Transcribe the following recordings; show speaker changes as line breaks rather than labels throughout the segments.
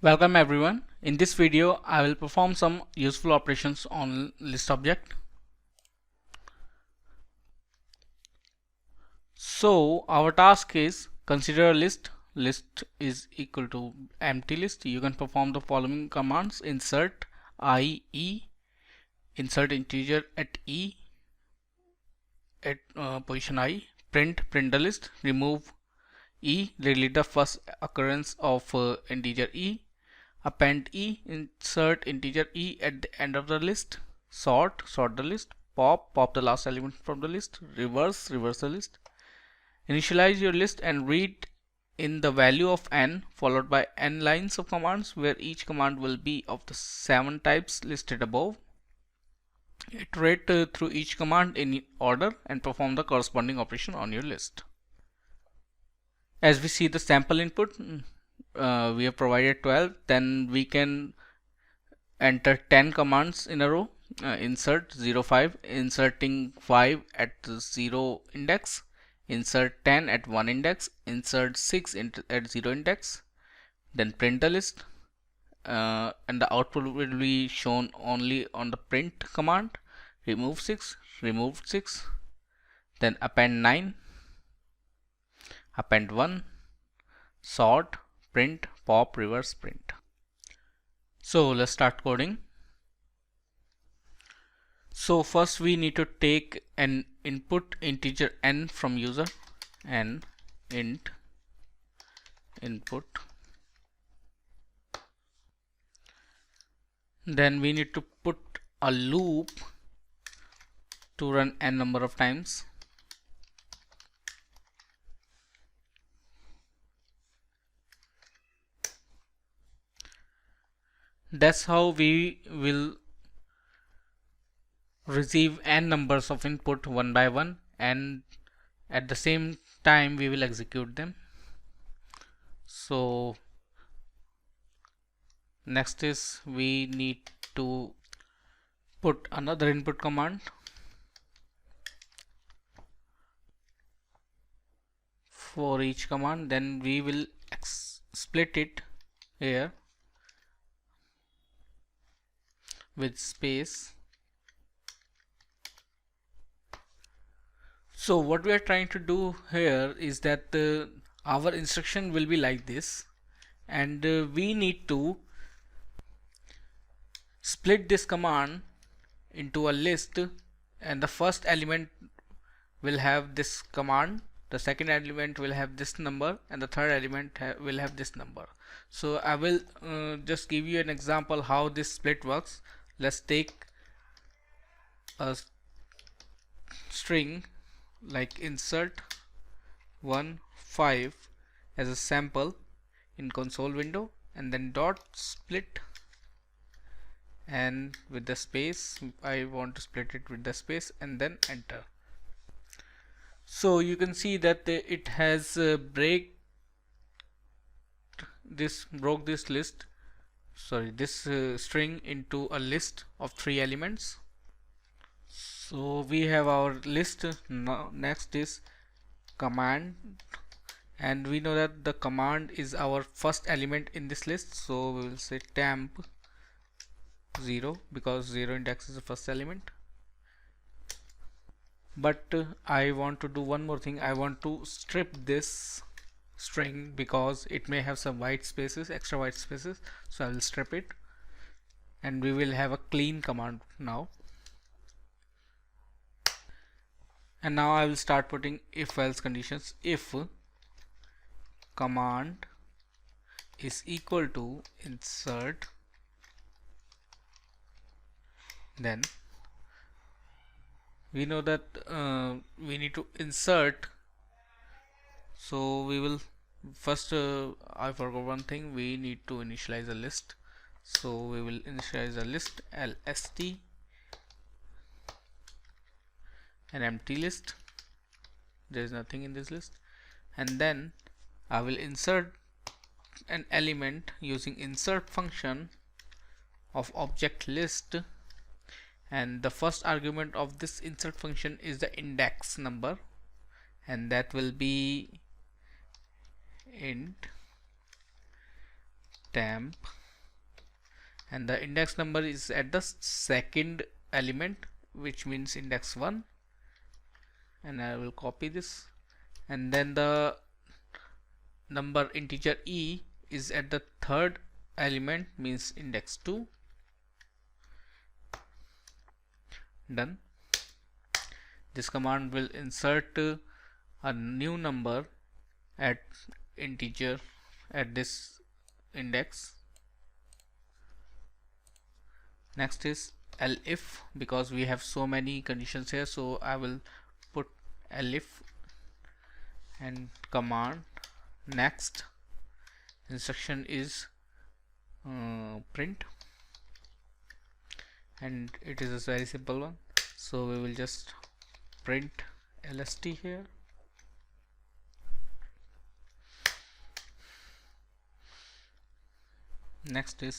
Welcome everyone. In this video, I will perform some useful operations on list object. So our task is consider a list. List is equal to empty list. You can perform the following commands: insert I E, insert integer at E at position I, print the list, remove E, delete the first occurrence of integer E, append E, insert integer E at the end of the list, sort the list, pop the last element from the list, reverse the list. Initialize your list and read in the value of n followed by n lines of commands where each command will be of the 7 types listed above. Iterate through each command in order and perform the corresponding operation on your list. As we see the sample input, we have provided 12. Then we can enter 10 commands in a row. Insert 0 5, inserting 5 at 0 index, insert 10 at 1 index, insert 6 at 0 index, then print the list, and the output will be shown only on the print command. Remove 6, removed 6, then append 9, append 1, sort, print, pop, reverse, print. So let's start coding. So first we need to take an input integer n from user, and int input. Then we need to put a loop to run n number of times. That's how we will receive n numbers of input one by one, and at the same time we will execute them. So next is we need to put another input command for each command. Then we will split it here with space. So what we are trying to do here is that our instruction will be like this, and we need to split this command into a list, and the first element will have this command, the second element will have this number, and the third element will have this number. So I will just give you an example how this split works. Let's take a string like insert 1 5 as a sample in console window, and then dot split, and with the space I want to split it with the space, and then enter. So you can see that it has broke this list, this string into a list of 3 elements. So we have our list. Now next is command, and we know that the command is our first element in this list, so we will say temp 0 because 0 index is the first element. But I want to do one more thing. I want to strip this string because it may have some white spaces, extra white spaces, so I will strip it, and we will have a clean command now. And now I will start putting if else conditions. If command is equal to insert, then we know that we need to insert, so we will first I forgot one thing, we need to initialize a list. So we will initialize a list lst, an empty list, there is nothing in this list, and then I will insert an element using insert function of object list, and the first argument of this insert function is the index number, and that will be int temp, and the index number is at the second element, which means index 1, and I will copy this, and then the number integer e is at the third element, means index 2. Done. This command will insert a new number at integer at this index. Next is elif, because we have so many conditions here, so I will put elif and command next. Instruction is print, and it is a very simple one, so we will just print lst here. Next is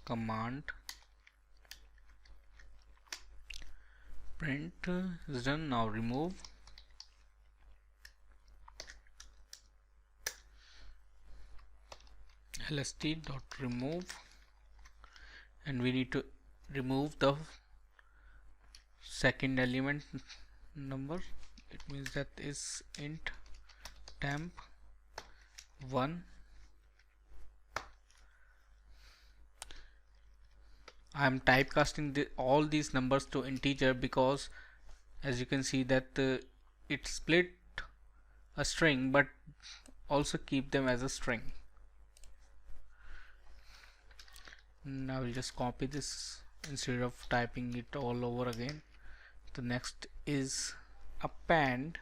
command print is done. Now remove, lst dot remove, and we need to remove the second element number. It means that is int temp 1. I am typecasting all these numbers to integer because as you can see that it split a string but also keep them as a string. Now I will just copy this instead of typing it all over again. The next is append,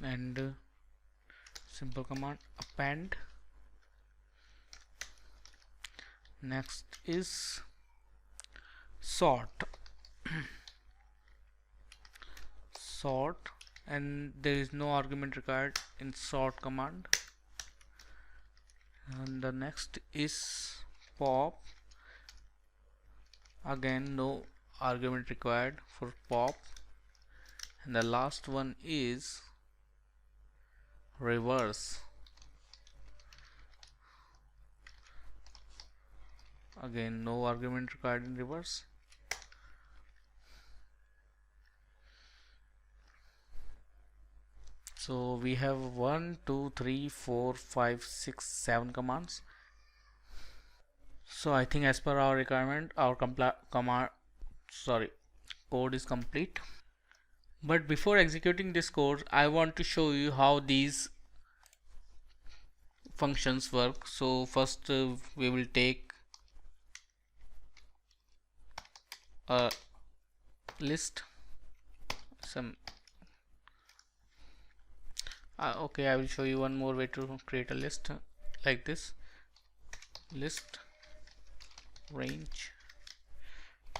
and simple command append. Next is sort. Sort, and there is no argument required in sort command. And the next is pop. Again, no argument required for pop. And the last one is reverse. Again, no argument required in reverse. So we have 1 2 3 4 5 6 7 commands. So I think as per our requirement, our code is complete. But before executing this code, I want to show you how these functions work. So first we will take a list, okay, I will show you one more way to create a list like this. List range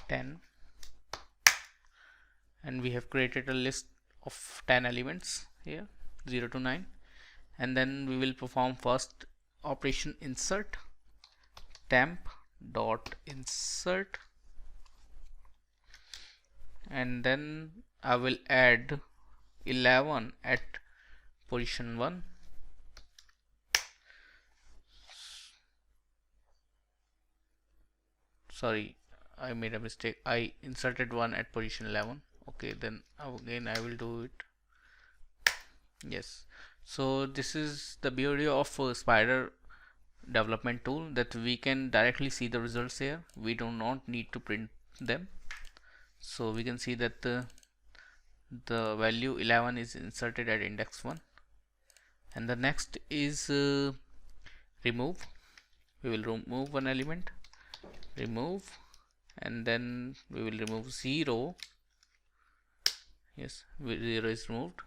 10, and we have created a list of 10 elements here, 0 to 9, and then we will perform first operation insert, temp dot insert, and then I will add 11 at position 1. Sorry, I made a mistake. I inserted 1 at position 11. Okay, then again I will do it. Yes. So this is the beauty of Spider development tool, that we can directly see the results here. We do not need to print them. So we can see that the value 11 is inserted at index 1. And the next is remove. We will remove one element, remove, and then we will remove 0. Yes, 0 is removed.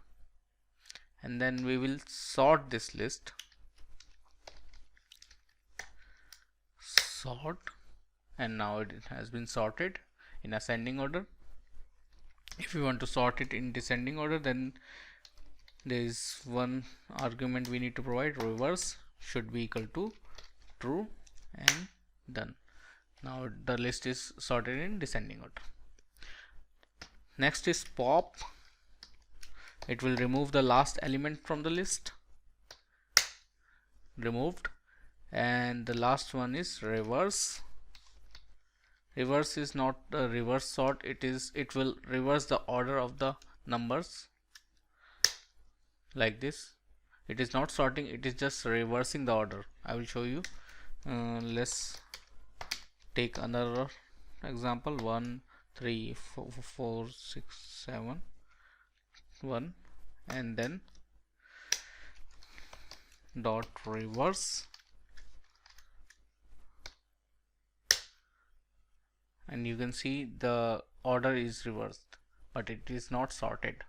And then we will sort this list. Sort, and now it has been sorted in ascending order. If you want to sort it in descending order, then there is one argument we need to provide, reverse should be equal to true, and done. Now the list is sorted in descending order. Next is pop. it will remove the last element from the list, removed. And the last one is reverse. Reverse is not a reverse sort, it will reverse the order of the numbers like this. It is not sorting, it is just reversing the order. I will show you. Let's take another example. 1 3 4 4 6 7 1, and then dot reverse, and you can see the order is reversed, but it is not sorted.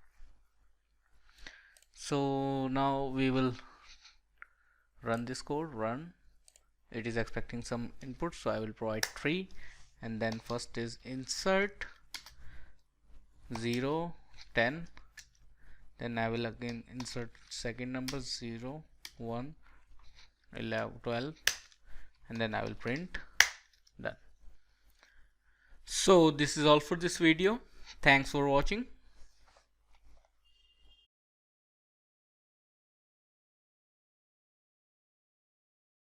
So now we will run this code. Run. It is expecting some input, so I will provide 3, and then first is insert 0 10, then I will again insert second number 0 1 11 12, and then I will print. Done. So this is all for this video. Thanks for watching.